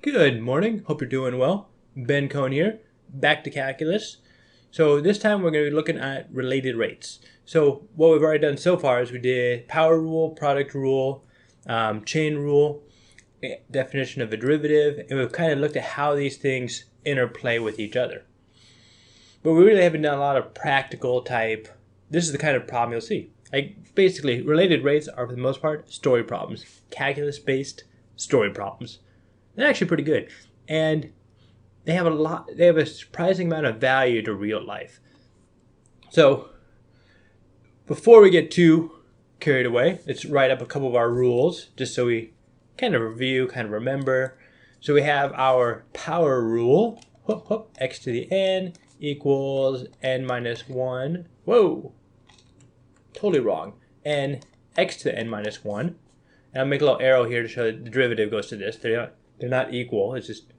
Good morning. Hope you're doing well. Ben Cohn here, back to calculus. So this time we're going to be looking at related rates. So what we've already done so far is we did power rule, product rule, chain rule, definition of a derivative, and we've kind of looked at how these things interplay with each other. But we really haven't done a lot of practical type. This is the kind of problem you'll see. Like basically, related rates are for the most part story problems, calculus-based story problems. They're actually pretty good, and they have a surprising amount of value to real life. So before we get too carried away, let's write up a couple of our rules just so we kind of review, kind of remember. So we have our power rule, x to the n equals n minus 1. Whoa, totally wrong. N x to the n minus 1. And I'll make a little arrow here to show that the derivative goes to this. They're not equal. It's just,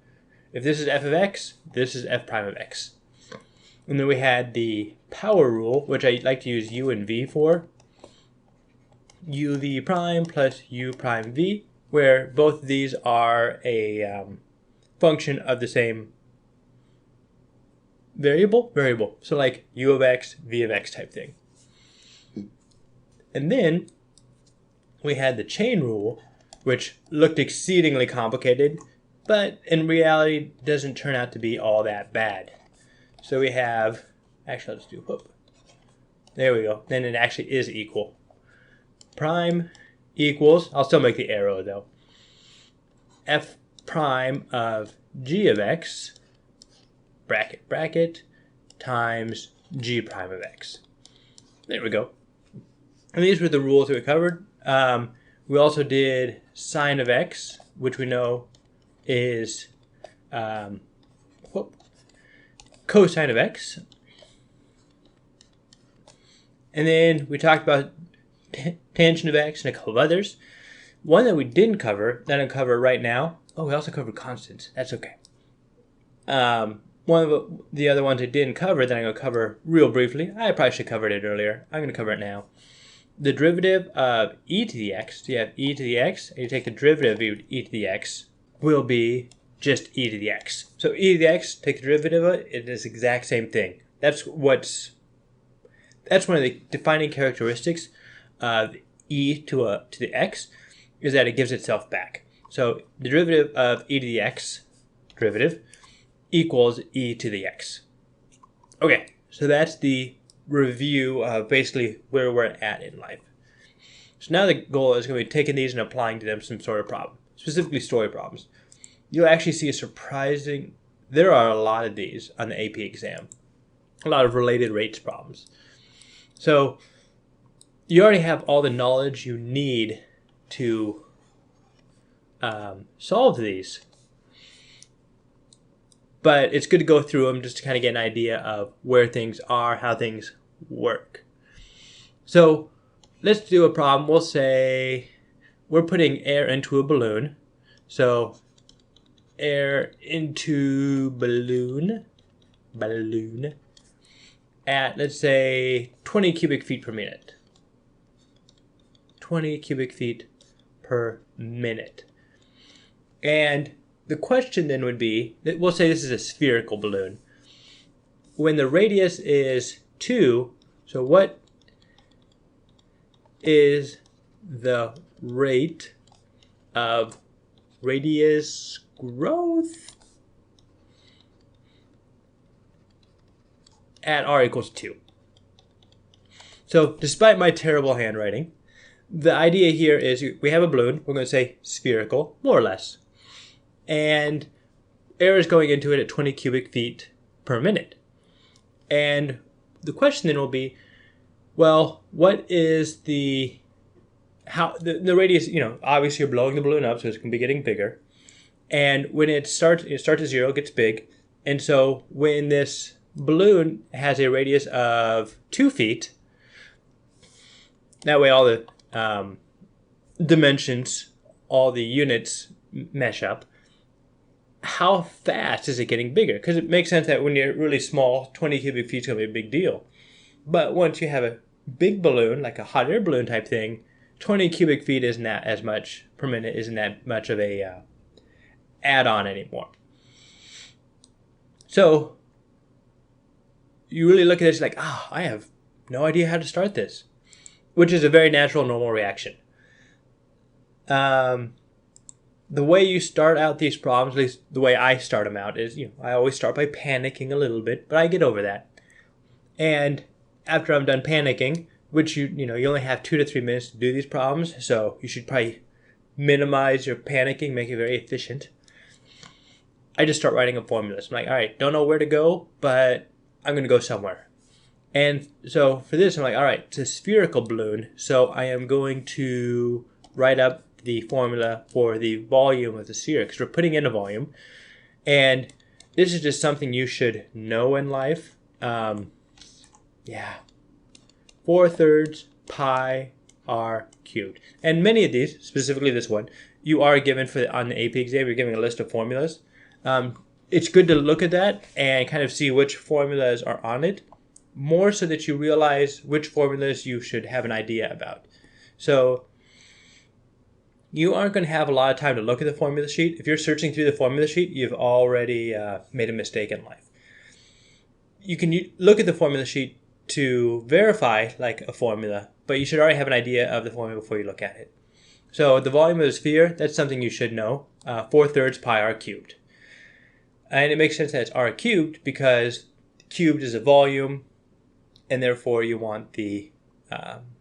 if this is f of x, this is f prime of x. And then we had the power rule, which I like to use u and v for. uv prime plus u prime v, where both of these are a function of the same variable. So like u of x, v of x type thing. And then we had the chain rule, which looked exceedingly complicated, but in reality doesn't turn out to be all that bad. So we have, actually let's do, whoop. There we go. Then it actually is equal. Prime equals, I'll still make the arrow though, f prime of g of x, bracket, bracket, times g prime of x. There we go. And these were the rules that we covered. We also did sine of x, which we know is cosine of x. And then we talked about tangent of x and a couple of others. One that we didn't cover, that I'll cover right now. Oh, we also covered constants. That's okay. One of the other ones I didn't cover that I'm going to cover real briefly. I probably should have covered it earlier. I'm going to cover it now. The derivative of e to the x, so you have e to the x, and you take the derivative of e to the x, will be just e to the x. So e to the x, take the derivative of it, it is the exact same thing. That's one of the defining characteristics of e to the x, is that it gives itself back. So the derivative of e to the x, derivative, equals e to the x. Okay, so that's the review of basically where we're at in life. So now the goal is going to be taking these and applying to them some sort of problem, specifically story problems. You'll actually see there are a lot of these on the AP exam, a lot of related rates problems. So you already have all the knowledge you need to solve these. But it's good to go through them just to kind of get an idea of where things are, how things work. So let's do a problem. We'll say we're putting air into a balloon. So air into balloon at, let's say, 20 cubic feet per minute. 20 cubic feet per minute. And the question then would be, we'll say this is a spherical balloon. When the radius is 2, so what is the rate of radius growth at r equals 2? So despite my terrible handwriting, the idea here is we have a balloon. We're going to say spherical, more or less. And air is going into it at 20 cubic feet per minute. And the question then will be, well, what is the radius, obviously you're blowing the balloon up, so it's going to be getting bigger. And when it starts at 0, it gets big. And so when this balloon has a radius of 2 feet, that way all the dimensions, all the units mesh up. How fast is it getting bigger? Because it makes sense that when you're really small, 20 cubic feet is going to be a big deal. But once you have a big balloon, like a hot air balloon type thing, 20 cubic feet isn't that as much per minute, isn't that much of a add on anymore. So you really look at this like, I have no idea how to start this, which is a very natural, normal reaction. The way you start out these problems, at least the way I start them out, is I always start by panicking a little bit, but I get over that. And after I'm done panicking, which you only have 2 to 3 minutes to do these problems, so you should probably minimize your panicking, make it very efficient. I just start writing a formula. So I'm like, all right, don't know where to go, but I'm going to go somewhere. And so for this, I'm like, all right, it's a spherical balloon, so I am going to write up the formula for the volume of the sphere, because we're putting in a volume. And this is just something you should know in life. 4/3 pi r cubed. And many of these, specifically this one, you are given on the AP exam. You're giving a list of formulas. It's good to look at that and kind of see which formulas are on it, more so that you realize which formulas you should have an idea about. So you aren't going to have a lot of time to look at the formula sheet. If you're searching through the formula sheet, you've already made a mistake in life. You can look at the formula sheet to verify like a formula, but you should already have an idea of the formula before you look at it. So the volume of the sphere, that's something you should know, 4/3 pi r cubed. And it makes sense that it's r cubed because cubed is a volume, and therefore you want the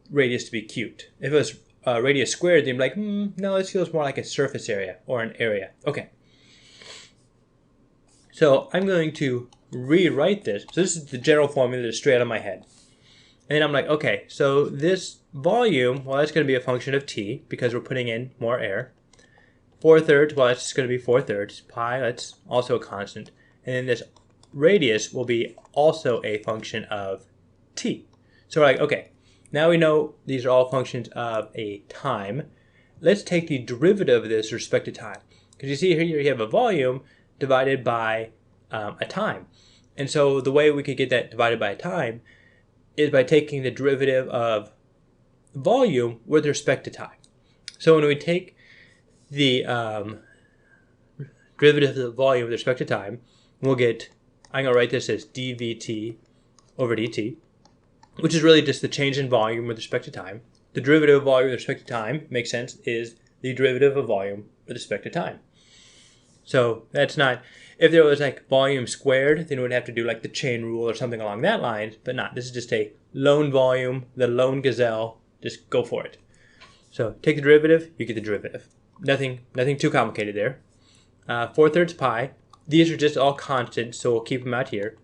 radius to be cubed. If it was radius squared, then you'd be like, no, this feels more like a surface area or an area. Okay. So I'm going to rewrite this. So this is the general formula that's straight out of my head. And then I'm like, okay, so this volume, well, that's going to be a function of t because we're putting in more air. 4/3, well, that's just going to be 4/3. Pi, that's also a constant. And then this radius will be also a function of t. So we're like, okay, now we know these are all functions of a time. Let's take the derivative of this with respect to time. Because you see here you have a volume divided by a time. And so the way we could get that divided by a time is by taking the derivative of volume with respect to time. So when we take the derivative of the volume with respect to time, we'll get, I'm going to write this as dvt over dt, which is really just the change in volume with respect to time. The derivative of volume with respect to time, makes sense, is the derivative of volume with respect to time. So that's not, if there was like volume squared, then we would have to do like the chain rule or something along that line, but not. This is just a lone volume, the lone gazelle, just go for it. So take the derivative, you get the derivative. Nothing too complicated there. 4/3 pi, these are just all constants, so we'll keep them out here.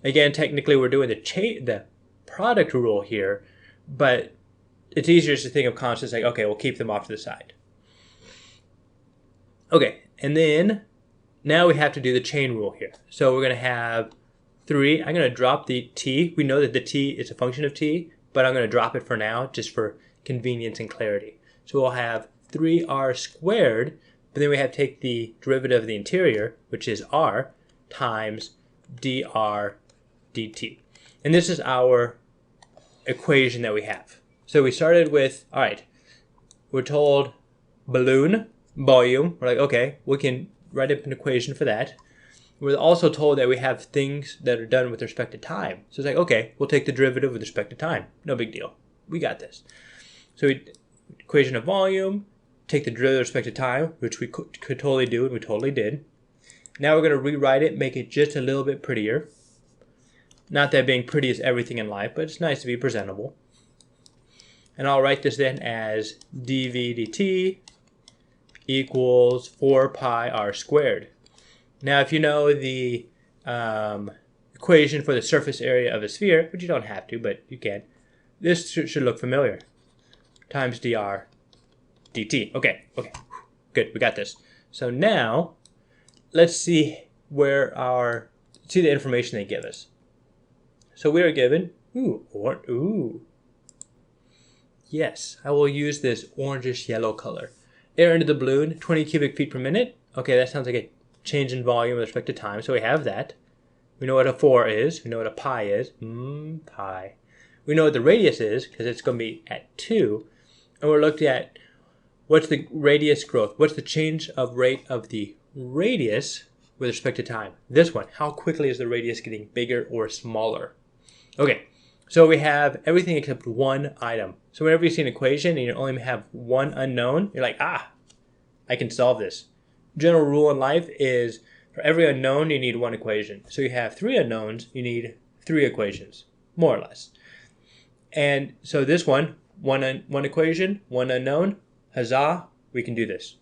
Again, technically we're doing the product rule here, but it's easier just to think of constants like, okay, we'll keep them off to the side. Okay, and then now we have to do the chain rule here. So we're going to have 3. I'm going to drop the t. We know that the t is a function of t, but I'm going to drop it for now just for convenience and clarity. So we'll have 3r squared, but then we have to take the derivative of the interior, which is r, times dr dt. And this is our equation that we have. So we started with, all right, we're told balloon, volume. We're like, okay, we can write up an equation for that. We're also told that we have things that are done with respect to time. So it's like, okay, we'll take the derivative with respect to time. No big deal. We got this. So equation of volume, take the derivative with respect to time, which we could totally do, and we totally did. Now we're going to rewrite it, make it just a little bit prettier. Not that being pretty is everything in life, but it's nice to be presentable. And I'll write this then as dv dt equals 4 pi r squared. Now if you know the equation for the surface area of a sphere, which you don't have to, but you can, this should look familiar. Times dr dt. Okay, good, we got this. So now let's see where see the information they give us. So we are given, yes, I will use this orangish yellow color. Air into the balloon, 20 cubic feet per minute. Okay, that sounds like a change in volume with respect to time, so we have that. We know what a 4 is, we know what a pi is, pi. We know what the radius is, because it's going to be at 2. And we're looking at what's the radius growth, what's the change of rate of the radius with respect to time. This one, how quickly is the radius getting bigger or smaller? Okay, so we have everything except one item. So whenever you see an equation and you only have one unknown, you're like, ah, I can solve this. General rule in life is for every unknown, you need one equation. So you have three unknowns, you need three equations, more or less. And so this one equation, one unknown, huzzah, we can do this.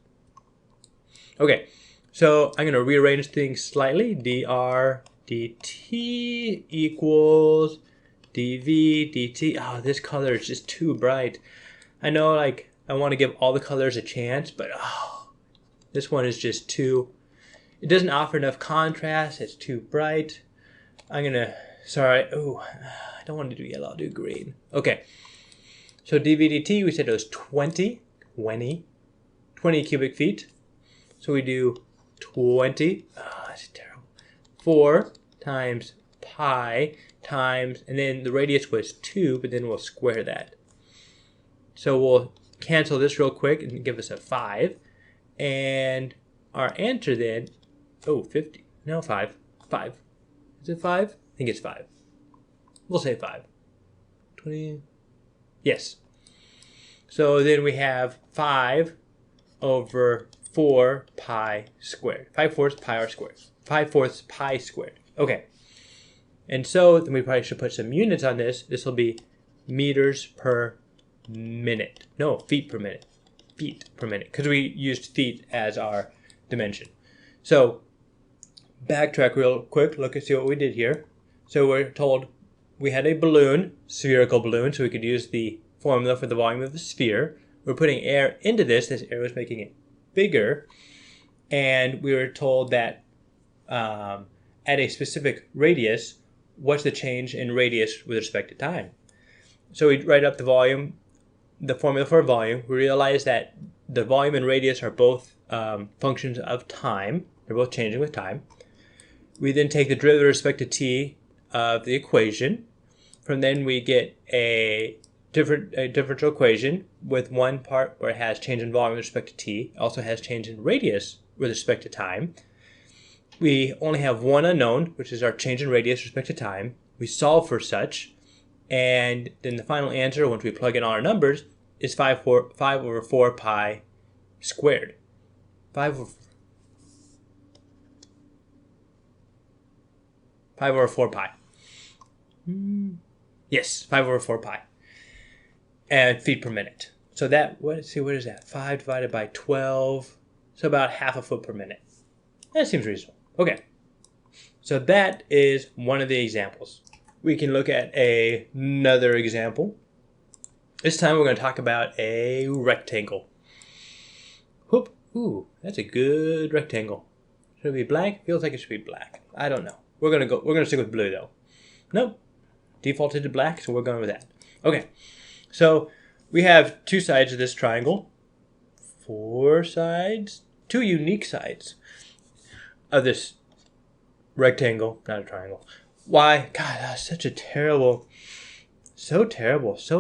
Okay, so I'm going to rearrange things slightly. dr dt equals dv dt. Oh, this color is just too bright. I know, like, I want to give all the colors a chance, but oh, this one is just too, it doesn't offer enough contrast. It's too bright. I'm going to, sorry, oh, I don't want to do yellow, I'll do green. Okay, so dv dt, we said it was 20 cubic feet. So we do 20, oh, that's terrible, 4 times pi times, and then the radius was 2, but then we'll square that. So we'll cancel this real quick and give us a 5. And our answer then, oh, 50, no, 5. Is it 5? I think it's 5. We'll say 5. 20, yes. So then we have 5 over 4 pi squared. 5/4 pi r squared. 5/4 pi squared. Okay. And so then we probably should put some units on this. This will be meters per minute. No, feet per minute. Feet per minute. Because we used feet as our dimension. So backtrack real quick. Look and see what we did here. So we're told we had a balloon, spherical balloon, so we could use the formula for the volume of the sphere. We're putting air into this. This air was making it bigger, and we were told that at a specific radius, what's the change in radius with respect to time? So we write up the volume, the formula for volume. We realize that the volume and radius are both functions of time. They're both changing with time. We then take the derivative with respect to t of the equation. From then we get a differential equation with one part where it has change in volume with respect to t. It also has change in radius with respect to time. We only have one unknown, which is our change in radius with respect to time. We solve for such, and then the final answer, once we plug in all our numbers, is 5 over 4 pi squared. 5 over 4 pi. Yes, 5 over 4 pi. And feet per minute. So that, let's see, what is that? 5 divided by 12. So about half a foot per minute. That seems reasonable. Okay. So that is one of the examples. We can look at another example. This time we're going to talk about a rectangle. Whoop. Ooh, that's a good rectangle. Should it be black? Feels like it should be black. I don't know. We're gonna stick with blue though. Nope. Defaulted to black, so we're going with that. Okay. So we have two sides of this triangle, 4 sides, 2 unique sides of this rectangle, not a triangle. Why? God, that's such a terrible, so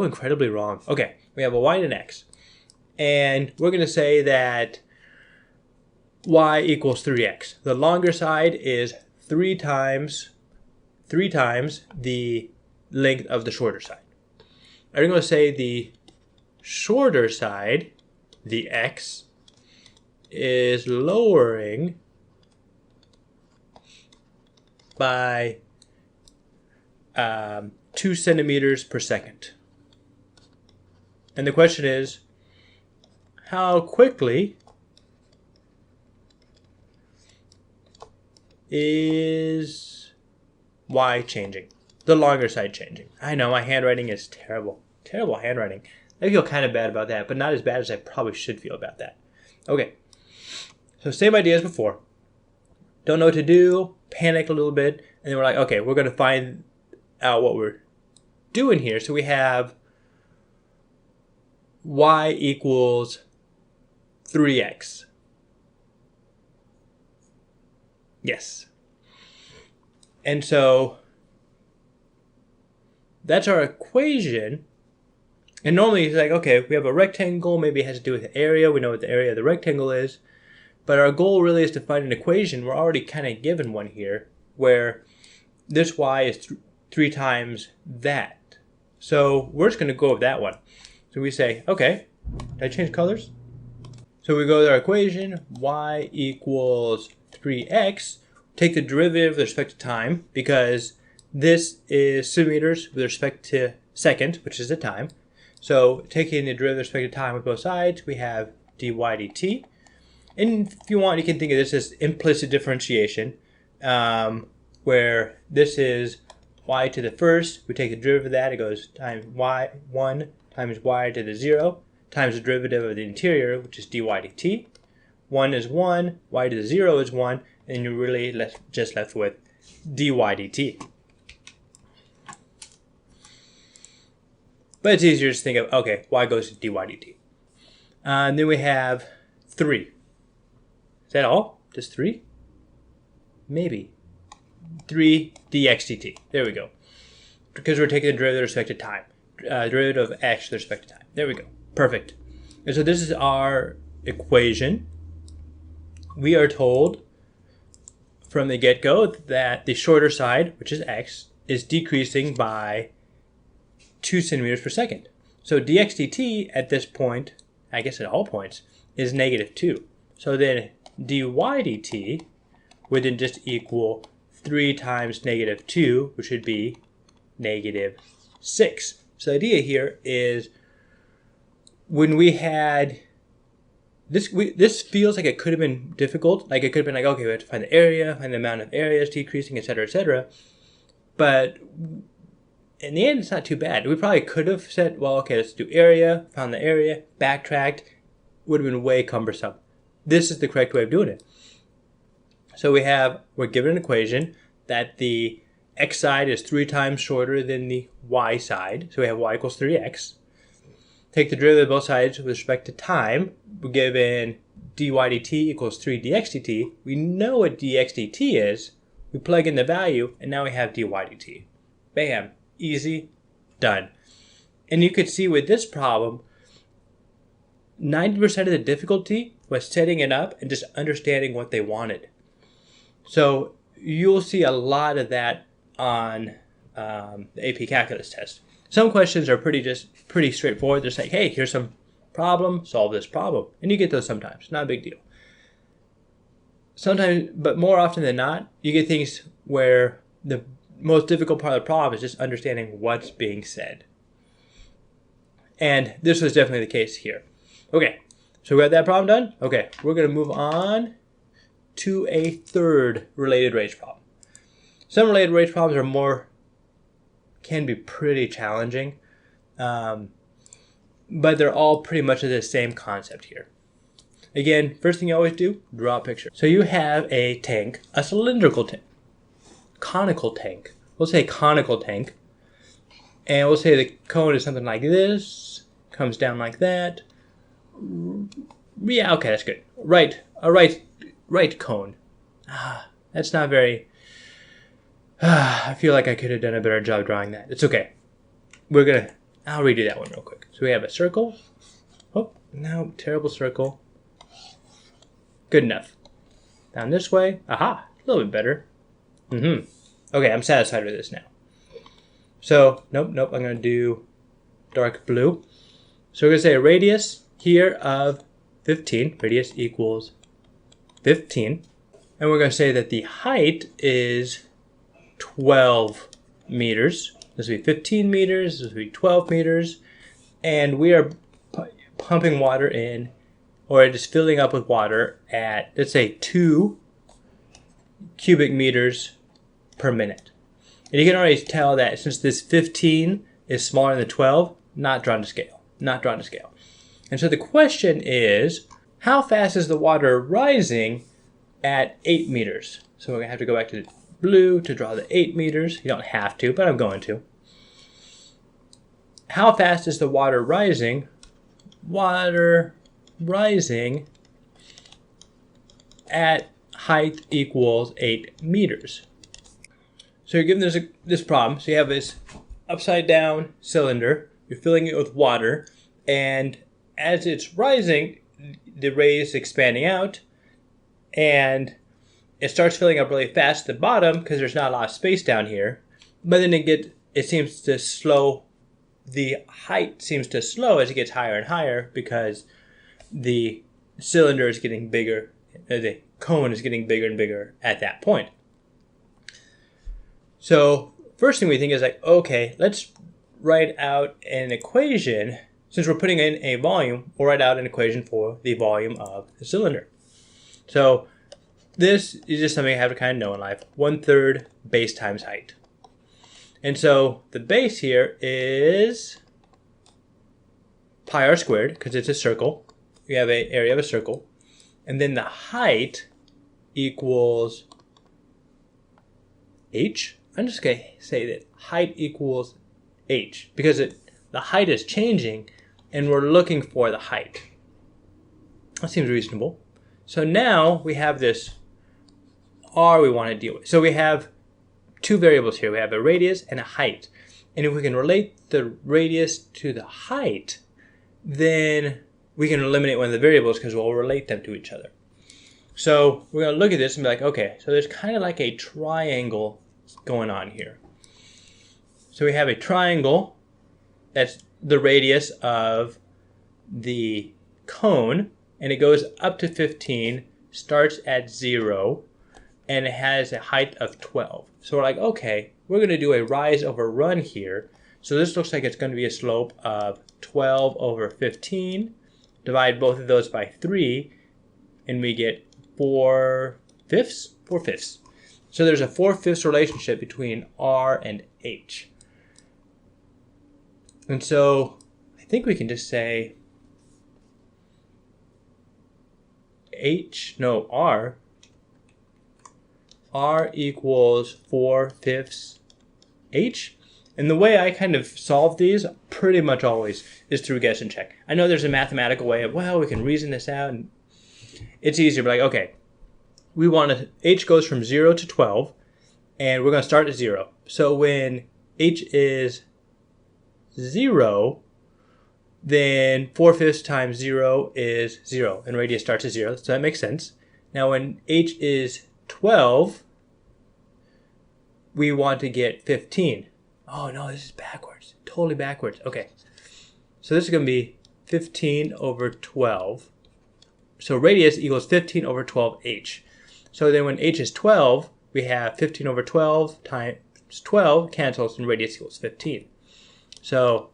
incredibly wrong. Okay, we have a y and an x. And we're going to say that y equals 3x. The longer side is 3 times the length of the shorter side. I'm going to say the shorter side, the x, is lowering by 2 centimeters per second. And the question is, how quickly is y changing? The longer side changing. I know my handwriting is terrible. Terrible handwriting. I feel kind of bad about that, but not as bad as I probably should feel about that. Okay. So same idea as before. Don't know what to do, panic a little bit, and then we're like, okay, we're going to find out what we're doing here. So we have y equals 3x. Yes. And so that's our equation. And normally it's like, okay, we have a rectangle, maybe it has to do with the area. We know what the area of the rectangle is. But our goal really is to find an equation. We're already kind of given one here where this y is 3 times that. So we're just going to go with that one. So we say, okay, did I change colors? So we go with our equation, y equals 3x. Take the derivative with respect to time because this is centimeters with respect to second, which is the time. So taking the derivative with respect to time with both sides, we have dy dt. And if you want, you can think of this as implicit differentiation, where this is y to the first. We take the derivative of that. It goes times y1 times y to the 0 times the derivative of the interior, which is dy dt. 1 is 1, y to the 0 is 1, and you're really just left with dy dt. But it's easier to think of, okay, y goes to dy dt. And then we have 3. Is that all? Just 3? Maybe. 3 dx dt. There we go. Because we're taking the derivative with respect to time. Derivative of x with respect to time. There we go. Perfect. And so this is our equation. We are told from the get-go that the shorter side, which is x, is decreasing by 2 centimeters per second. So dx dt at this point, I guess at all points, is -2. So then dy dt would then just equal 3 times -2, which would be -6. So the idea here is when we had this feels like it could have been difficult. Like it could have been like, okay, we have to find the area, find the amount of areas decreasing, etc., etc. But in the end, it's not too bad. We probably could have said, well, okay, let's do area, found the area, backtracked. Would have been way cumbersome. This is the correct way of doing it. So we're given an equation that the x side is 3 times shorter than the y side. So we have y equals 3x. Take the derivative of both sides with respect to time. We're given dy dt equals 3 dx dt. We know what dx dt is. We plug in the value, and now we have dy dt. Bam. Easy. Done. And you could see with this problem, 90% of the difficulty was setting it up and just understanding what they wanted. So you'll see a lot of that on the AP Calculus test. Some questions are pretty straightforward. They're like, hey, here's some problem, solve this problem. And you get those sometimes. Not a big deal. Sometimes, but more often than not, you get things where the most difficult part of the problem is just understanding what's being said. And this was definitely the case here. Okay, so we got that problem done? Okay, we're going to move on to a third related rates problem. Some related rates problems can be pretty challenging, but they're all pretty much the same concept here. Again, first thing you always do, draw a picture. So you have a tank, a cylindrical tank, conical tank. We'll say conical tank, and we'll say the cone is something like this, comes down like that. Yeah, okay, that's good. Right cone. That's not very... I feel like I could have done a better job drawing that. It's okay. I'll redo that one real quick. So we have a circle. Oh, no, terrible circle. Good enough. Down this way. Aha, a little bit better. Okay, I'm satisfied with this now. So, nope, I'm going to do dark blue. So we're going to say a radius here of 15. Radius equals 15. And we're going to say that the height is 12 meters. This will be 15 meters. This will be 12 meters. And we are pumping water in, or it is filling up with water at, let's say, 2 cubic meters per minute. And you can already tell that since this 15 is smaller than the 12, not drawn to scale. Not drawn to scale. And so the question is, how fast is the water rising at 8 meters? So we're going to have to go back to the blue to draw the 8 meters. You don't have to, but I'm going to. How fast is the water rising? Water rising at height equals 8 meters. So you're given this problem. So you have this upside down cylinder. You're filling it with water. And as it's rising, the ray is expanding out. and it starts filling up really fast at the bottom because there's not a lot of space down here. But then it seems to slow. The height seems to slow as it gets higher and higher because the cylinder is getting bigger. The cone is getting bigger and bigger at that point. So first thing we think is like, okay, let's write out an equation. Since we're putting in a volume, we'll write out an equation for the volume of the cylinder. So this is just something I have to kind of know in life. 1/3 base times height. And so the base here is pi r squared because it's a circle. We have an area of a circle. And then the height equals h. I'm just going to say that height equals h because the height is changing and we're looking for the height. That seems reasonable. So now we have this r we want to deal with. So we have two variables here. We have a radius and a height. And if we can relate the radius to the height, then we can eliminate one of the variables because we'll relate them to each other. So we're going to look at this and be like, okay, so there's kind of like a triangle going on here. So we have a triangle that's the radius of the cone, and it goes up to 15, starts at 0, and it has a height of 12. So we're like, okay, we're going to do a rise over run here. So this looks like it's going to be a slope of 12 over 15. Divide both of those by 3, and we get 4/5. 4/5. So there's a 4/5 relationship between R and H. And so I think we can just say R equals 4/5 H. And the way I kind of solve these pretty much always is through guess and check. I know there's a mathematical way of, well, we can reason this out, and it's easier, but like, okay, we want to, H goes from 0 to 12, and we're going to start at 0. So when H is 0, then 4/5 times 0 is 0, and radius starts at 0, so that makes sense. Now when H is 12, we want to get 15. Oh no, this is backwards, totally backwards. Okay, so this is going to be 15 over 12. So radius equals 15 over 12H. So then when H is 12, we have 15 over 12 times 12 cancels, and radius equals 15. So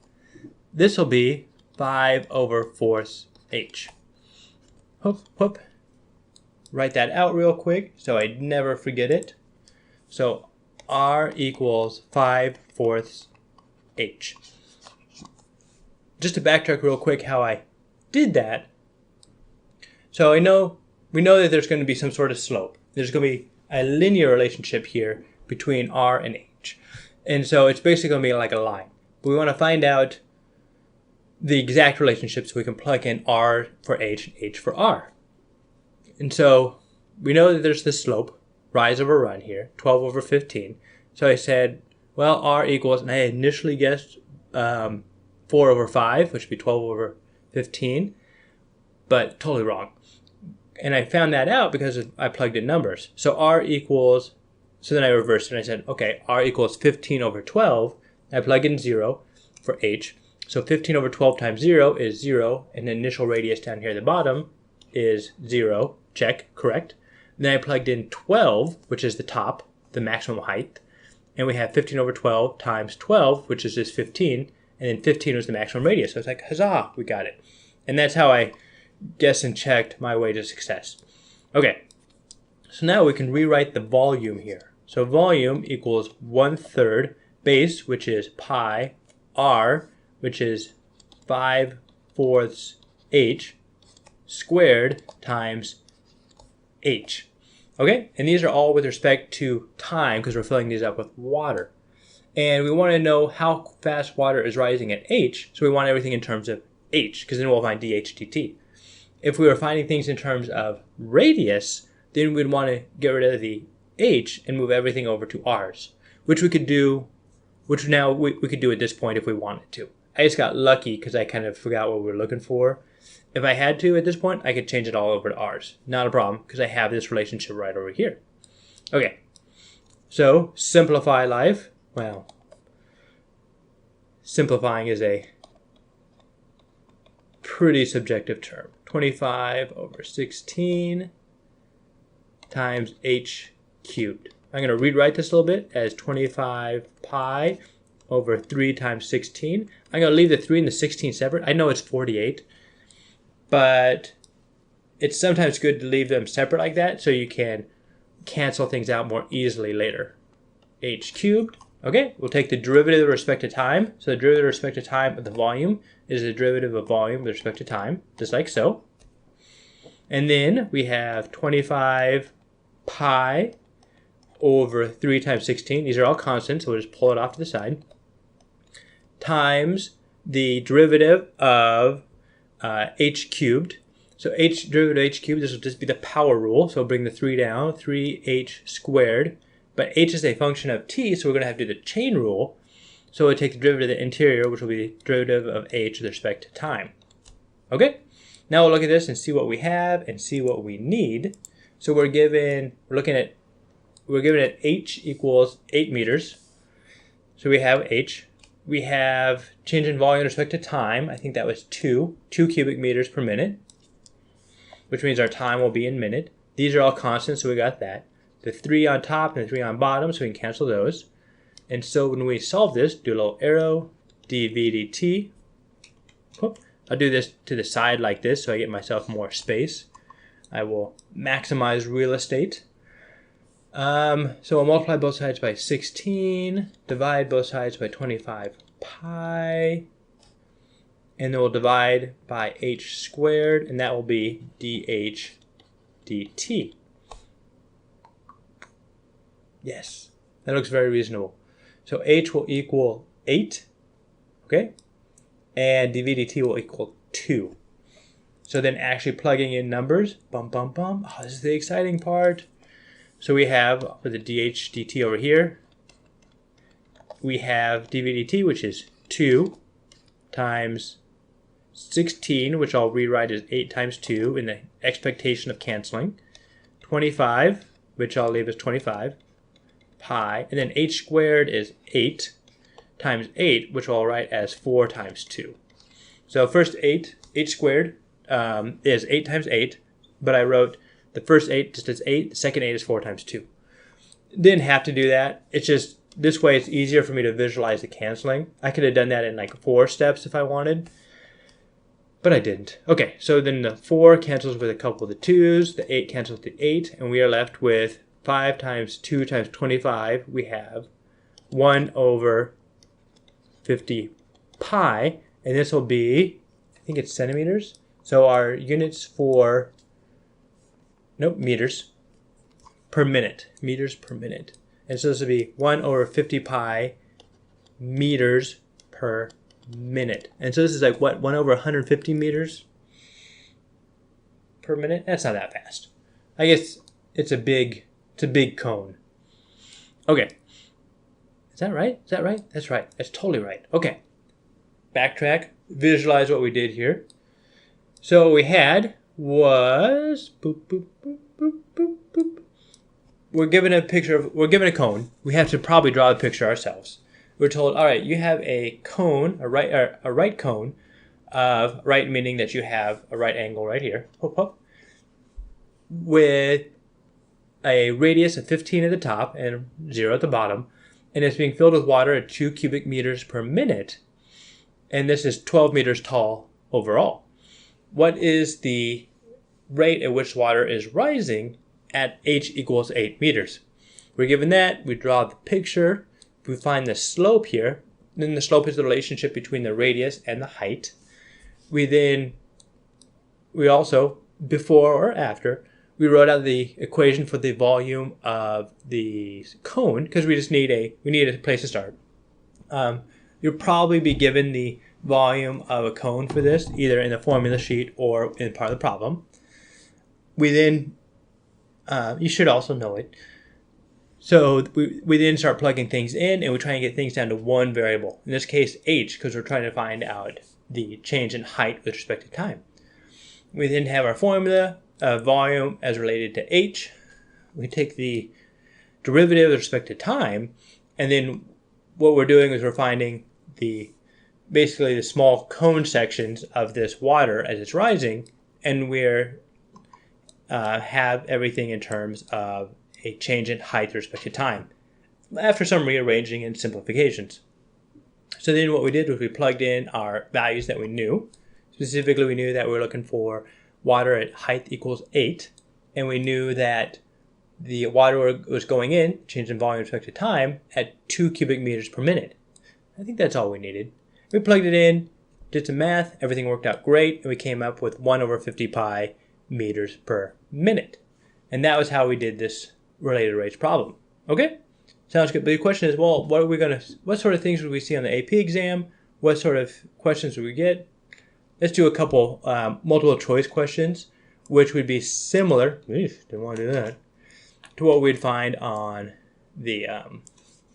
this will be 5 over 4H. Whoop. Write that out real quick so I never forget it. So R equals 5/4 H. Just to backtrack real quick how I did that. So we know that there's going to be some sort of slope. There's going to be a linear relationship here between R and H. And so it's basically going to be like a line. But we want to find out the exact relationship so we can plug in R for H and H for R. And so we know that there's this slope, rise over run here, 12 over 15. So I said, well, R equals, and I initially guessed 4 over 5, which would be 12 over 15, but totally wrong. And I found that out because I plugged in numbers. So R equals, so then I reversed it and I said, okay, R equals 15 over 12. I plug in 0 for H. So 15 over 12 times 0 is 0, and the initial radius down here at the bottom is 0. Check, correct. Then I plugged in 12, which is the top, the maximum height, and we have 15 over 12 times 12, which is just 15, and then 15 was the maximum radius. So it's like, huzzah, we got it. And that's how I guessed and checked my way to success. Okay, so now we can rewrite the volume here. So volume equals 1/3 base, which is pi, r, which is 5/4 H, squared times H. Okay, and these are all with respect to time because we're filling these up with water. And we want to know how fast water is rising at H, so we want everything in terms of H, because then we'll find dH dt. If we were finding things in terms of radius, then we'd want to get rid of the H and move everything over to R's, which we could do, we could do at this point if we wanted to. I just got lucky because I kind of forgot what we were looking for. If I had to at this point, I could change it all over to r's. Not a problem, because I have this relationship right over here. Okay, so simplify life. Well, simplifying is a pretty subjective term. 25 over 16 times h cubed. I'm going to rewrite this a little bit as 25 pi over 3 times 16. I'm going to leave the 3 and the 16 separate. I know it's 48, but it's sometimes good to leave them separate like that so you can cancel things out more easily later. H cubed. Okay, we'll take the derivative with respect to time. So the derivative with respect to time of the volume is the derivative of volume with respect to time, just like so. And then we have 25 pi over 3 times 16. These are all constants, so we'll just pull it off to the side. Times the derivative of h cubed. So h derivative of h cubed, this will just be the power rule. So we'll bring the 3 down, 3h squared. But h is a function of t, so we're going to have to do the chain rule. So we'll take the derivative of the interior, which will be the derivative of h with respect to time. Okay? Now we'll look at this and see what we have and see what we need. So we're given h equals 8 meters. So we have h. We have change in volume with respect to time. I think that was 2 cubic meters per minute, which means our time will be in minute. These are all constants, so we got that. The 3 on top and the 3 on bottom, so we can cancel those. And so when we solve this, do a little arrow, dv dt. I'll do this to the side like this so I get myself more space. I will maximize real estate. So I'll multiply both sides by 16, divide both sides by 25 pi, and then we'll divide by h squared, and that will be dh dt. Yes, that looks very reasonable. So h will equal 8, okay? And dv dt will equal 2. So then actually plugging in numbers, bum, bum, bum. Oh, this is the exciting part. So we have, for the dh dt over here, we have dv dt, which is 2 times 16, which I'll rewrite as 8 times 2 in the expectation of canceling. 25, which I'll leave as 25. Pi, and then h squared is 8 times 8, which I'll write as 4 times 2. So first h squared is 8 times 8, but I wrote the first 8 just as 8, the second 8 is 4 times 2. Didn't have to do that. It's just, this way it's easier for me to visualize the canceling. I could have done that in like 4 steps if I wanted, but I didn't. Okay, so then the 4 cancels with a couple of the 2's, the 8 cancels with the 8, and we are left with 5 times 2 times 25, we have 1 over 50 pi, and this will be, I think it's centimeters. So our units for, meters per minute. Meters per minute. And so this will be 1 over 50 pi meters per minute. And so this is like what, 1 over 150 meters per minute? That's not that fast. I guess it's a big cone. Okay. Is that right? Is that right? That's right. That's totally right. Okay. Backtrack. Visualize what we did here. So what we had was boop, boop, boop, boop, boop, boop. We're given a cone. We have to probably draw the picture ourselves. We're told, all right, you have a cone, a right cone of right meaning that you have a right angle right here. Hop, hop, with a radius of 15 at the top and 0 at the bottom, and it's being filled with water at 2 cubic meters per minute, and this is 12 meters tall overall. What is the rate at which water is rising at h equals 8 meters? We're given that, we draw the picture, we find the slope here, then the slope is the relationship between the radius and the height. We also, before or after, we wrote out the equation for the volume of the cone because we need a place to start. You'll probably be given the volume of a cone for this, either in the formula sheet or in part of the problem. We then, you should also know it. So we then start plugging things in and we try and get things down to one variable. In this case, h, because we're trying to find out the change in height with respect to time. We then have our formula of volume as related to h. We take the derivative with respect to time, and then what we're doing is we're finding basically the small cone sections of this water as it's rising, and we're have everything in terms of a change in height with respect to time, after some rearranging and simplifications. So then what we did was we plugged in our values that we knew. Specifically, we knew that we were looking for water at height equals 8, and we knew that the water was going in, change in volume with respect to time, at 2 cubic meters per minute. I think that's all we needed. We plugged it in, did some math, everything worked out great, and we came up with 1 over 50 pi meters per minute. And that was how we did this related rates problem. Okay? Sounds good. But the question is, well, what sort of things would we see on the AP exam? What sort of questions would we get? Let's do a couple multiple choice questions, which would be similar, didn't want to do that, to what we'd find on the an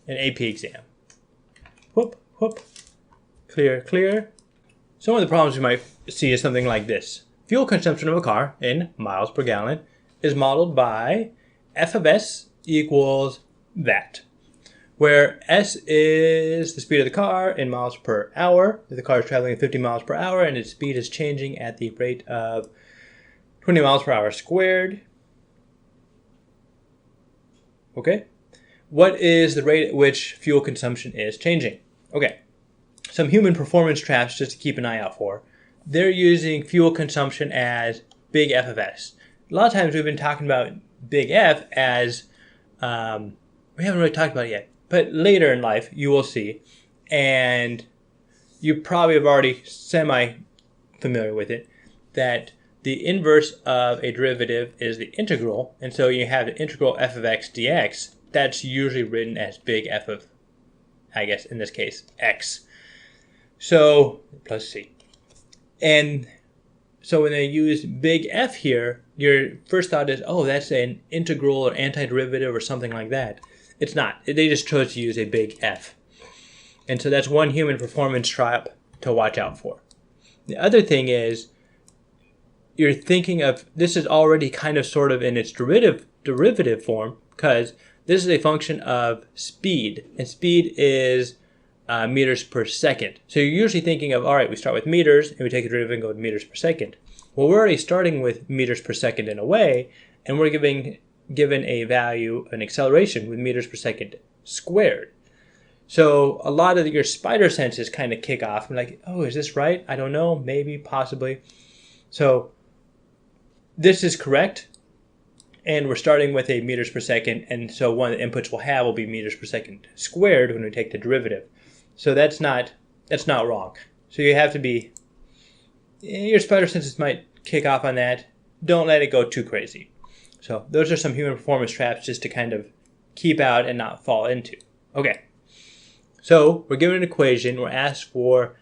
AP exam. Whoop, whoop, clear, clear. Some of the problems we might see is something like this. Fuel consumption of a car in miles per gallon is modeled by F of S equals that, where S is the speed of the car in miles per hour. The car is traveling at 50 miles per hour and its speed is changing at the rate of 20 miles per hour squared. Okay. What is the rate at which fuel consumption is changing? Okay. Some human performance traps just to keep an eye out for. They're using fuel consumption as big F of S. A lot of times we've been talking about big F as, we haven't really talked about it yet, but later in life you will see, and you probably have already semi-familiar with it, that the inverse of a derivative is the integral, and so you have the integral f of x dx. That's usually written as big F of, I guess in this case, x. So, plus c. And so when they use big F here, your first thought is, oh, that's an integral or antiderivative or something like that. It's not. They just chose to use a big F. And so that's one human performance trap to watch out for. The other thing is, you're thinking of, this is already kind of sort of in its derivative form, because this is a function of speed, and speed is meters per second. So you're usually thinking of, all right, we start with meters, and we take a derivative and go to meters per second. Well, we're already starting with meters per second in a way, and we're given a value, an acceleration with meters per second squared. So a lot of your spider senses kind of kick off. I'm like, oh, is this right? I don't know, maybe, possibly. So this is correct, and we're starting with a meters per second, and so one of the inputs we'll have will be meters per second squared when we take the derivative. So that's not wrong. So you have to be, your spider senses might kick off on that. Don't let it go too crazy. So those are some human performance traps just to kind of keep out and not fall into. Okay, so we're given an equation. We're asked for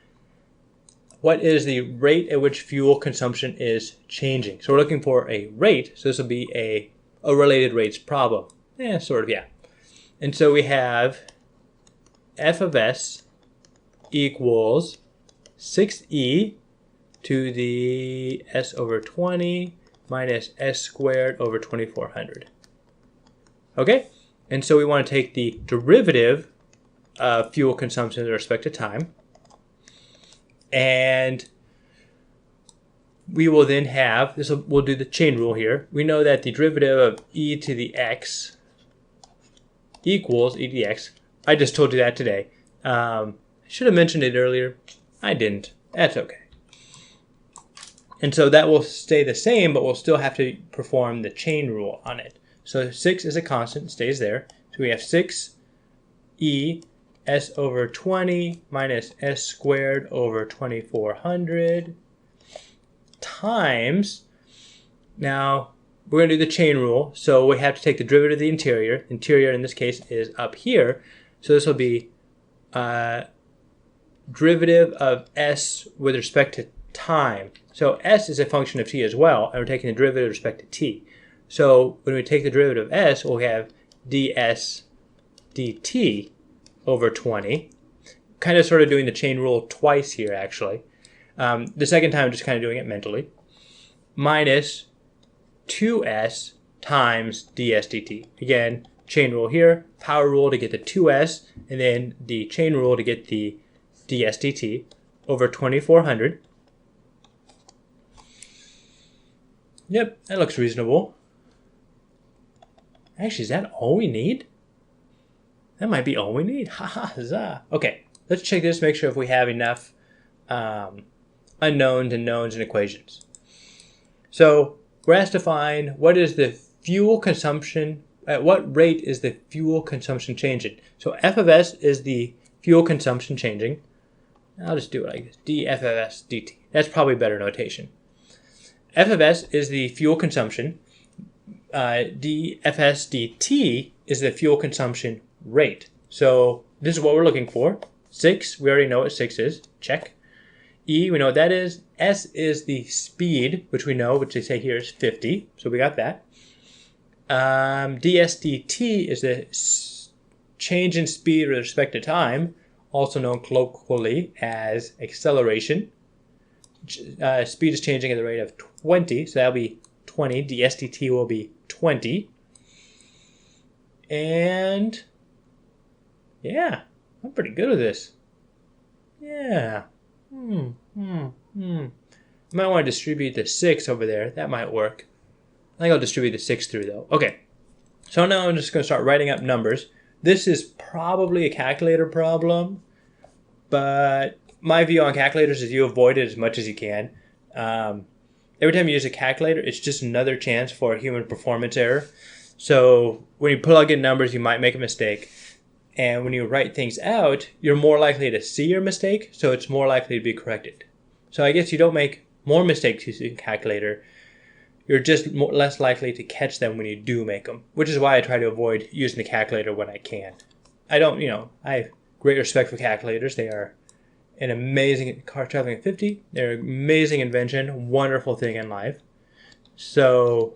what is the rate at which fuel consumption is changing. So we're looking for a rate. So this will be a related rates problem. Sort of, yeah. And so we have F of S equals 6e to the s over 20 minus s squared over 2400. Okay, and so we want to take the derivative of fuel consumption with respect to time, and we will then have, we'll do the chain rule here. We know that the derivative of e to the x equals e to the x. I just told you that today. I should have mentioned it earlier. I didn't. That's okay. And so that will stay the same, but we'll still have to perform the chain rule on it. So 6 is a constant, stays there. So we have 6e s over 20 minus s squared over 2400 times, now we're going to do the chain rule, so we have to take the derivative of the interior. Interior in this case is up here, so this will be derivative of s with respect to time. So s is a function of t as well, and we're taking the derivative with respect to t. So when we take the derivative of s, we'll have ds dt over 20. Kind of sort of doing the chain rule twice here, actually. The second time, just kind of doing it mentally. minus 2s times ds dt. Again, chain rule here, power rule to get the 2s, and then the chain rule to get the ds dt over 2400. Yep, that looks reasonable. Actually, is that all we need? That might be all we need. Ha ha, huzzah. Okay, let's check this, make sure if we have enough unknowns and knowns and equations. So we're asked to find what is the fuel consumption, at what rate is the fuel consumption changing. So f of s is the fuel consumption changing. I'll just do it like this, df of s dt. That's probably better notation. F of s is the fuel consumption. dfs dt is the fuel consumption rate. So this is what we're looking for. 6, we already know what 6 is. Check. E, we know what that is. S is the speed, which we know, which they say here is 50. So we got that. ds dt is the change in speed with respect to time, also known colloquially as acceleration. Speed is changing at the rate of 20, so that'll be 20. ds dt will be 20. And yeah, I'm pretty good at this. Yeah. I might want to distribute the 6 over there. That might work. I think I'll distribute the 6 through though. Okay. So now I'm just going to start writing up numbers. This is probably a calculator problem, but my view on calculators is you avoid it as much as you can. Every time you use a calculator, it's just another chance for a human performance error. So when you plug in numbers, you might make a mistake. And when you write things out, you're more likely to see your mistake, so it's more likely to be corrected. So I guess you don't make more mistakes using a calculator. You're just less likely to catch them when you do make them, which is why I try to avoid using the calculator when I can. I have great respect for calculators. They are an amazing, car traveling at 50, they're an amazing invention, wonderful thing in life. So,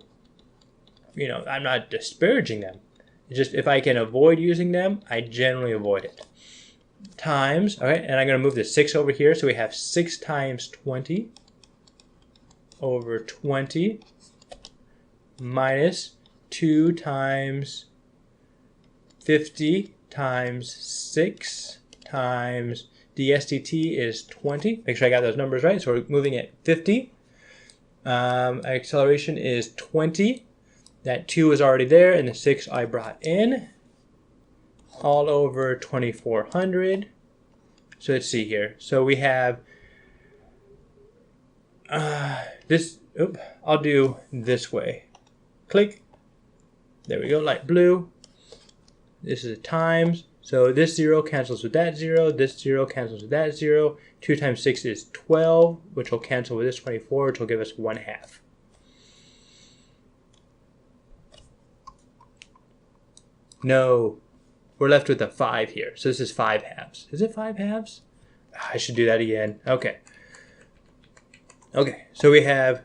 I'm not disparaging them. It's just if I can avoid using them, I generally avoid it. Times, all right, and I'm going to move the 6 over here, so we have 6 times 20 over 20 minus 2 times 50 times 6 times ds dt is 20. Make sure I got those numbers right. So we're moving at 50. Acceleration is 20. That 2 is already there, and the 6 I brought in. All over 2400. So let's see here. So we have this. I'll do this way. Click. There we go, light blue. This is a times. So this 0 cancels with that 0. This 0 cancels with that 0. 2 times 6 is 12, which will cancel with this 24, which will give us 1/2. No, we're left with a 5 here. So this is 5 halves. Is it 5 halves? I should do that again. Okay. Okay, so we have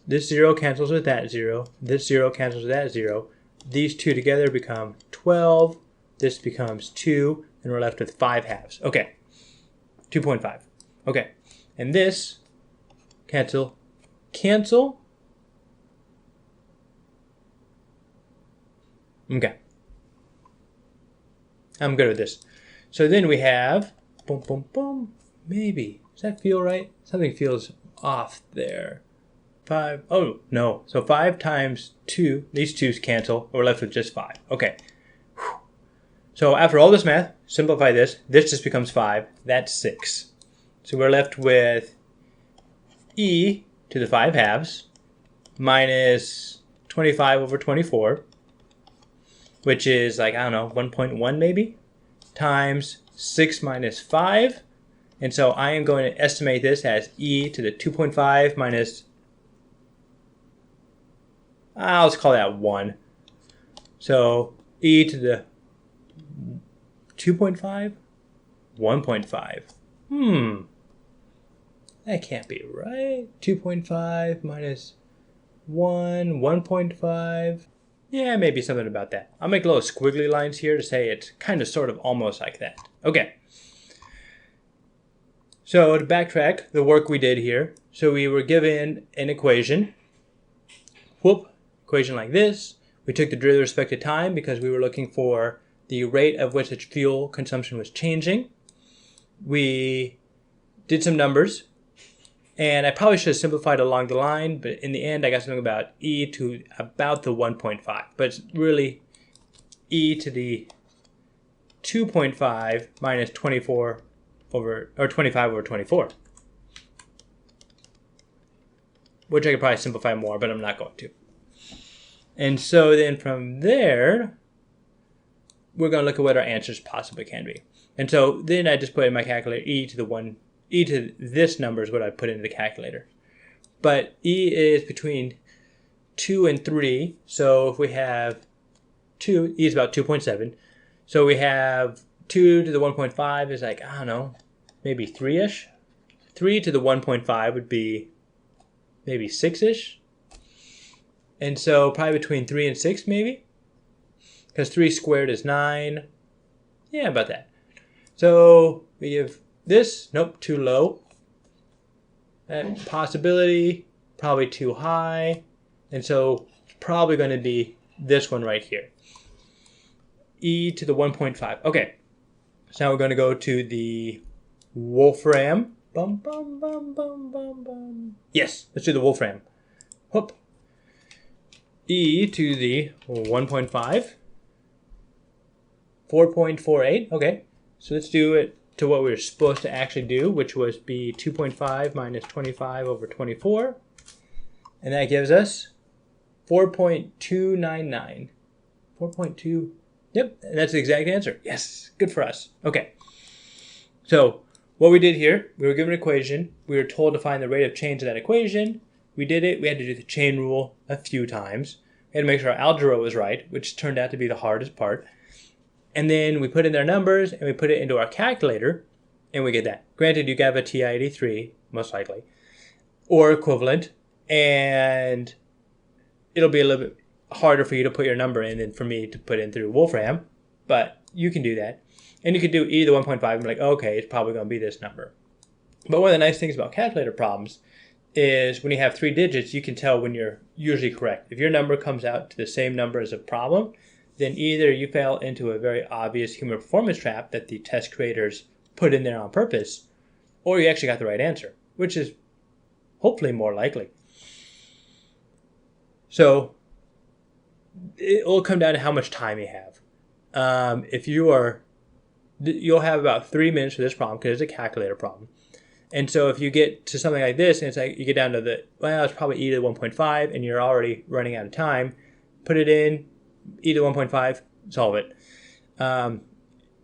this 0 cancels with that 0. This 0 cancels with that 0. These two together become 12. This becomes 2, and we're left with 5 halves. Okay, 2.5. Okay, and this, cancel. Okay. I'm good with this. So then we have, boom, boom, boom, maybe. Does that feel right? Something feels off there. 5, oh, no. So 5 times 2, these 2's cancel. We're left with just 5. Okay. So after all this math, simplify this. This just becomes 5. That's 6. So we're left with e to the 5 halves minus 25 over 24, which is like, I don't know, 1.1 maybe, times 6 minus 5. And so I am going to estimate this as e to the 2.5 minus, let's call that 1. So e to the 2.5, 1.5. That can't be right. 2.5 minus 1, 1.5. Yeah, maybe something about that. I'll make little squiggly lines here to say it's kind of sort of almost like that. Okay. So to backtrack the work we did here. So we were given an equation. whoop, equation like this. We took the derivative with respect to time because we were looking for the rate of which its fuel consumption was changing. We did some numbers, and I probably should have simplified along the line, but in the end I got something about e to about the 1.5, but it's really e to the 2.5 minus 24 over, or 25 over 24. Which I could probably simplify more, but I'm not going to. And so then from there, we're going to look at what our answers possibly can be. And so then I just put in my calculator e to this number is what I put into the calculator. But e is between 2 and 3. So if we have 2, e is about 2.7. So we have 2 to the 1.5 is like, I don't know, maybe 3-ish. 3 to the 1.5 would be maybe 6-ish. And so probably between 3 and 6 maybe. Because 3 squared is 9. Yeah, about that. So we have this. Nope, too low. That possibility, probably too high. And so it's probably going to be this one right here. E to the 1.5. Okay. So now we're going to go to the Wolfram. Bum, bum, bum, bum, bum, bum. Yes, let's do the Wolfram. Whoop. E to the 1.5. 4.48. Okay. So let's do it to what we were supposed to actually do, which was be 2.5 minus 25 over 24. And that gives us 4.299. 4.2. Yep, and that's the exact answer. Yes, good for us. Okay. So what we did here, we were given an equation. We were told to find the rate of change of that equation. We did it. We had to do the chain rule a few times. We had to make sure our algebra was right, which turned out to be the hardest part. And then we put in their numbers, and we put it into our calculator, and we get that. Granted, you have a TI-83, most likely, or equivalent, and it'll be a little bit harder for you to put your number in than for me to put in through Wolfram, but you can do that. And you could do e to the 1.5 and be like, okay, it's probably going to be this number. But one of the nice things about calculator problems is when you have 3 digits, you can tell when you're usually correct. If your number comes out to the same number as a problem, then either you fell into a very obvious human performance trap that the test creators put in there on purpose, or you actually got the right answer, which is hopefully more likely. So it will come down to how much time you have. If you'll have about 3 minutes for this problem because it's a calculator problem. And so if you get to something like this, and it's like you get down to the, well, it's probably e to the 1.5, and you're already running out of time, put it in, e to the 1.5, solve it.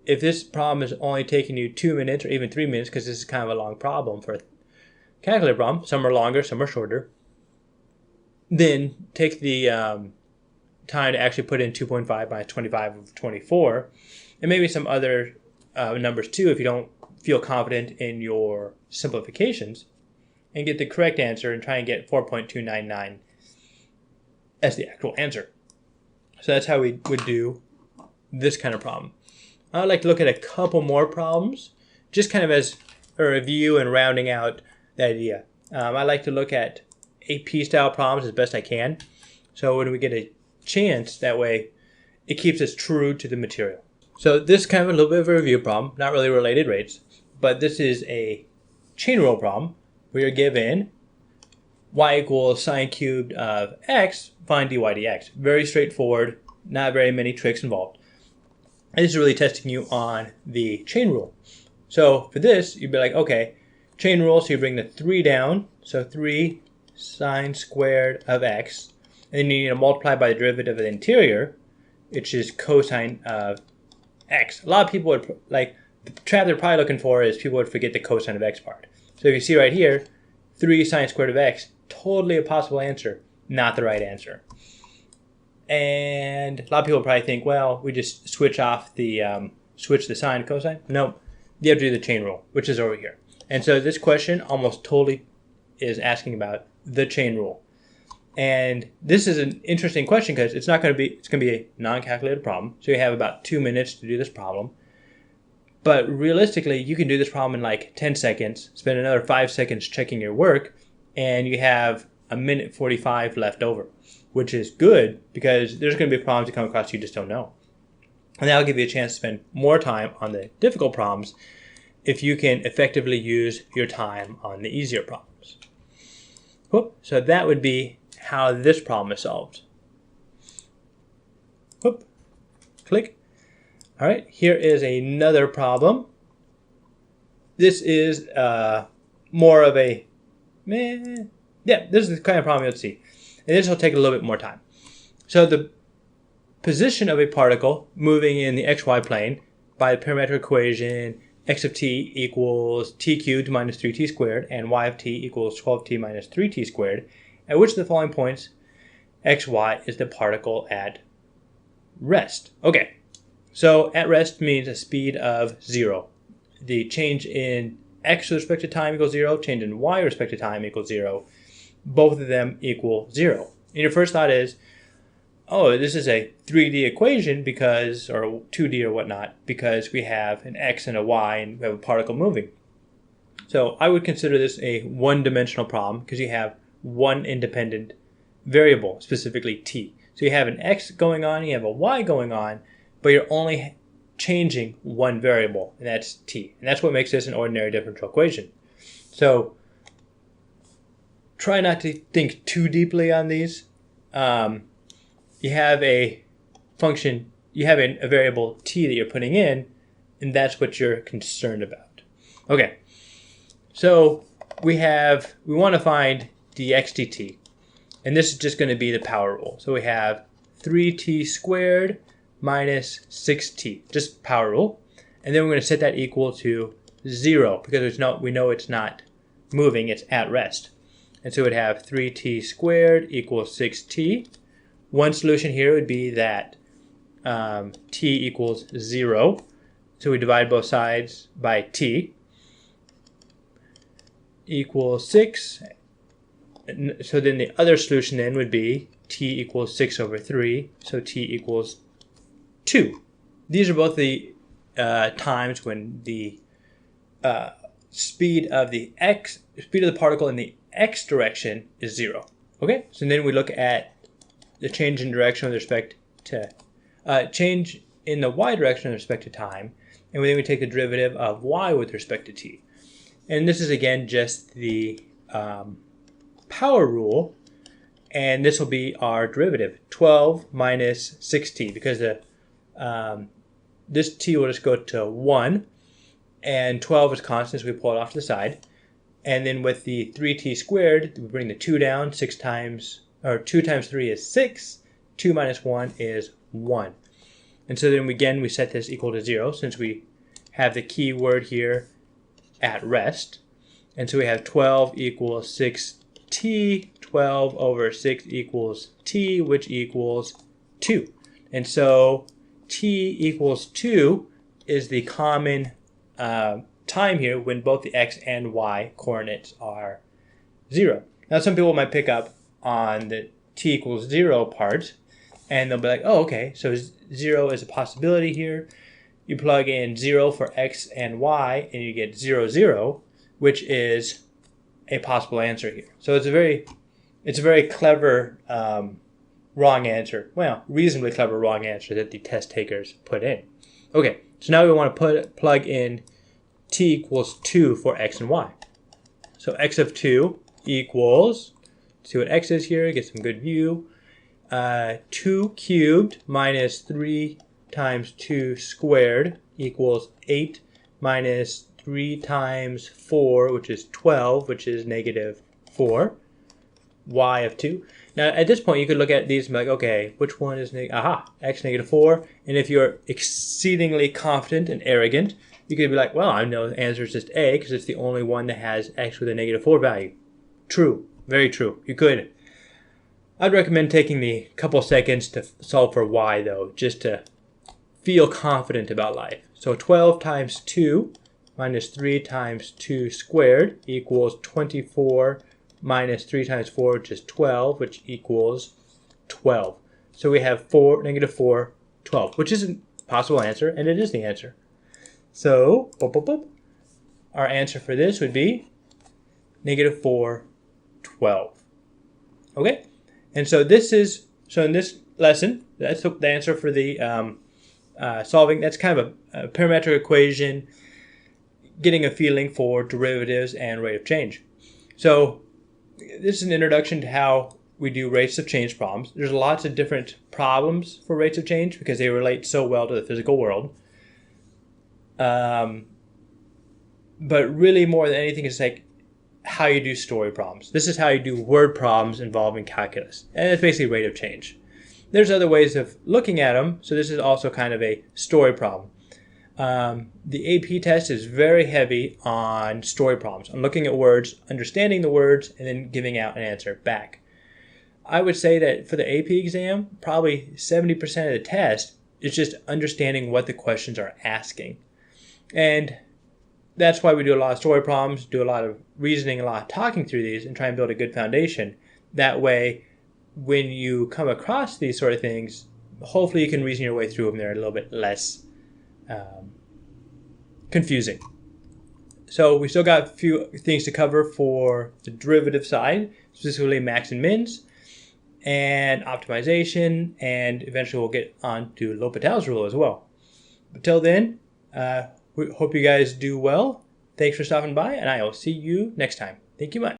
If this problem is only taking you 2 minutes or even 3 minutes, because this is kind of a long problem for a calculator problem, some are longer, some are shorter, then take the time to actually put in 2.5 minus 25 over 24, and maybe some other numbers too if you don't feel confident in your simplifications, and get the correct answer and try and get 4.299 as the actual answer. So that's how we would do this kind of problem. I'd like to look at a couple more problems, just kind of as a review and rounding out the idea. I like to look at AP style problems as best I can. So when we get a chance, that way it keeps us true to the material. So this is kind of a little bit of a review problem, not really related rates, but this is a chain rule problem. We are given y equals sine cubed of x, find dy dx. Very straightforward, not very many tricks involved. And this is really testing you on the chain rule. So for this, you'd be like, okay, chain rule, so you bring the 3 down, so 3 sine squared of x, and then you need to multiply by the derivative of the interior, which is cosine of x. A lot of people would, like, the trap they're probably looking for is people would forget the cosine of x part. So if you see right here, 3 sine squared of x, totally a possible answer, not the right answer. And a lot of people probably think, well, we just switch off the, switch the sine to cosine. No, you have to do the chain rule, which is over here. And so this question almost totally is asking about the chain rule. And this is an interesting question because it's not going to be, it's going to be a non-calculated problem. So you have about 2 minutes to do this problem. But realistically, you can do this problem in like 10 seconds, spend another 5 seconds checking your work, and you have 1:45 left over. which is good because there's going to be problems you come across you just don't know. And that'll give you a chance to spend more time on the difficult problems if you can effectively use your time on the easier problems. Whoop. So that would be how this problem is solved. Whoop. Click. All right, here is another problem. This is more of a, this is the kind of problem you'll see. And this will take a little bit more time. So the position of a particle moving in the xy plane by the parametric equation x of t equals t cubed minus 3t squared and y of t equals 12t minus 3t squared, at which of the following points xy is the particle at rest. Okay, so at rest means a speed of 0. The change in x with respect to time equals 0, change in y with respect to time equals 0. Both of them equal 0. And your first thought is, oh, this is a 3D equation because, or 2D or whatnot, because we have an x and a y and we have a particle moving. So I would consider this a one-dimensional problem because you have one independent variable, specifically t. So you have an x going on, you have a y going on, but you're only changing one variable, and that's t. And that's what makes this an ordinary differential equation. So try not to think too deeply on these. You have a function, you have a variable t that you're putting in, and that's what you're concerned about. Okay, so we want to find dx dt, and this is just going to be the power rule. So we have 3t squared minus 6t, just power rule, and then we're going to set that equal to 0 because we know it's not moving, it's at rest. And so we'd have 3t squared equals 6t. One solution here would be that t equals 0. So we divide both sides by t equals 6. So then the other solution then would be t equals 6 over 3. So t equals 2. These are both the times when the speed of the particle in the x direction is 0. Okay, so then we look at the change in direction with respect to change in the y direction with respect to time, and then we take the derivative of y with respect to t. And this is again just the power rule, and this will be our derivative, 12 minus 6t, because this t will just go to 1, and 12 is constant, so we pull it off to the side. And then with the 3t squared, we bring the 2 down. 2 times 3 is 6. 2 minus 1 is 1. And so then again, we set this equal to 0 since we have the key word here at rest. And so we have 12 equals 6t. 12 over 6 equals t, which equals 2. And so t equals 2 is the common time here when both the x and y coordinates are 0. Now some people might pick up on the t equals 0 part, and they'll be like, oh, okay, so 0 is a possibility here. You plug in 0 for x and y, and you get 0, 0, which is a possible answer here. So it's a very clever wrong answer. Well, reasonably clever wrong answer that the test takers put in. Okay, so now we want to plug in t equals 2 for x and y. So x of 2 equals, see what x is here, get some good view, 2 cubed minus 3 times 2 squared equals 8 minus 3 times 4, which is 12, which is negative 4, y of 2. Now at this point you could look at these and be like, okay, which one is x negative 4, and if you're exceedingly confident and arrogant, you could be like, well, I know the answer is just A because it's the only one that has x with a negative 4 value. True. Very true. You could. I'd recommend taking the couple seconds to solve for y, though, just to feel confident about life. So 12 times 2 minus 3 times 2 squared equals 24 minus 3 times 4, which is 12, which equals 12. So we have negative 4, 12, which is a possible answer, and it is the answer. So, our answer for this would be negative 4, 12. Okay? And so in this lesson, that's the answer for the solving. That's kind of a parametric equation, getting a feeling for derivatives and rate of change. So this is an introduction to how we do rates of change problems. There's lots of different problems for rates of change because they relate so well to the physical world. But really more than anything, it's like how you do story problems. This is how you do word problems involving calculus. And it's basically rate of change. There's other ways of looking at them. So this is also kind of a story problem. The AP test is very heavy on story problems, on looking at words, understanding the words, and then giving out an answer back. I would say that for the AP exam, probably 70% of the test is just understanding what the questions are asking. And that's why we do a lot of story problems, do a lot of reasoning, a lot of talking through these, and try and build a good foundation. That way, when you come across these sort of things, hopefully you can reason your way through them. They're a little bit less confusing. So we still got a few things to cover for the derivative side, specifically max and mins, and optimization, and eventually we'll get on to L'Hopital's rule as well. But till then, we hope you guys do well. Thanks for stopping by, and I will see you next time. Thank you much.